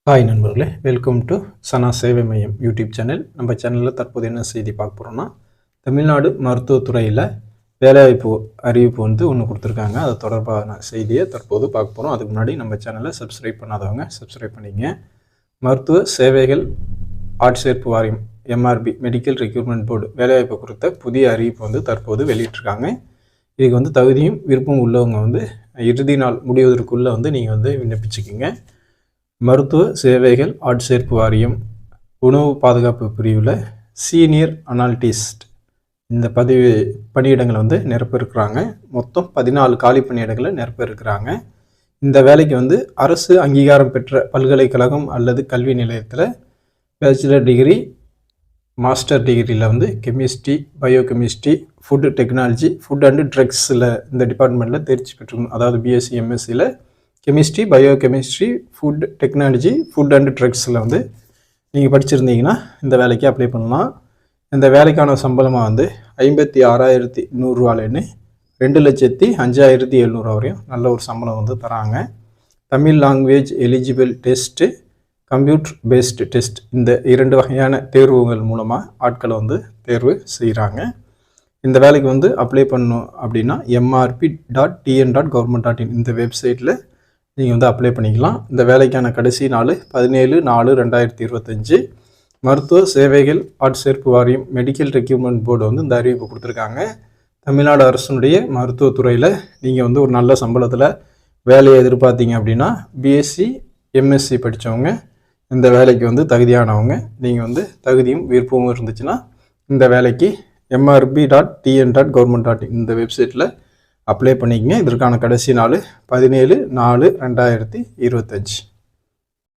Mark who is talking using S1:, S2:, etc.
S1: Hi நண்பர்களே, welcome to சனா சேவை மையம் யூடியூப் சேனல். நம்ம சேனலில் தற்போது என்ன செய்தி பார்க்க போகிறோம்னா, தமிழ்நாடு மருத்துவத்துறையில் வேலைவாய்ப்பு அறிவிப்பு ஒன்று கொடுத்துருக்காங்க. அது தொடர்பான செய்தியை தற்போது பார்க்க போகிறோம். அதுக்கு முன்னாடி நம்ம சேனலை சப்ஸ்கிரைப் பண்ணாதவங்க சப்ஸ்கிரைப் பண்ணிங்க. மருத்துவ சேவைகள் ஆட்சேர்ப்பு வாரியம் MRB மெடிக்கல் ரெக்ரூட்மெண்ட் போர்டு வேலைவாய்ப்பு குறித்த புதிய அறிவிப்பு தற்போது வெளியிட்டிருக்காங்க. இதுக்கு தகுதியும் விருப்பம் உள்ளவங்க இறுதி நாள் முடிவதற்குள்ளே நீங்கள் விண்ணப்பிச்சுக்கிங்க. மருத்துவ சேவைகள் ஆட்சேர்ப்பு வாரியம் உணவு பாதுகாப்பு பிரிவில் சீனியர் அனாலிட்டிஸ்ட் இந்த பணியிடங்களை நிரப்ப இருக்கிறாங்க. மொத்தம் 14 காலி பணியிடங்களை நிரப்ப இருக்கிறாங்க. இந்த வேலைக்கு அரசு அங்கீகாரம் பெற்ற பல்கலைக்கழகம் அல்லது கல்வி நிலையத்தில் பேச்சுலர் டிகிரி, மாஸ்டர் டிகிரியில் chemistry, biochemistry, food technology, food and ட்ரக்ஸில் இந்த டிபார்ட்மெண்ட்டில் தேர்ச்சி பெற்றுக்கணும். அதாவது BSc MScயில் chemistry, biochemistry, food technology, food and ட்ரக்ஸில் நீங்கள் படிச்சிருந்தீங்கன்னா இந்த வேலைக்கு அப்ளை பண்ணலாம். இந்த வேலைக்கான சம்பளமாக 56,100 ரூபாயிலேருந்து 2,05,700 வரையும் நல்ல ஒரு சம்பளம் தராங்க. Tamil language eligible test, computer based test, இந்த 2 வகையான தேர்வுகள் மூலமாக ஆட்களை தேர்வு செய்கிறாங்க. இந்த வேலைக்கு அப்ளை பண்ணணும் அப்படின்னா mrp.tn.government.in இந்த வெப்சைட்டில் நீங்கள் அப்ளை பண்ணிக்கலாம். இந்த வேலைக்கான கடைசி நாள் 17/4/2025. மருத்துவ சேவைகள் ஆட்சேர்ப்பு வாரியம் மெடிக்கல் ரெக்ரூட்மெண்ட் போர்டு இந்த அறிவிப்பு கொடுத்துருக்காங்க. தமிழ்நாடு அரசுடைய மருத்துவத்துறையில் நீங்கள் ஒரு நல்ல சம்பளத்தில் வேலையை எதிர்பார்த்தீங்க அப்படின்னா BSc MSc படித்தவங்க இந்த வேலைக்கு தகுதியானவங்க. நீங்கள் தகுதியும் விருப்பமும் இருந்துச்சுன்னா இந்த வேலைக்கு mrp.tn.government.in இந்த வெப்சைட்டில் அப்ளை பண்ணிக்கங்க. இதற்கான கடைசி நாள் 17/4/2025.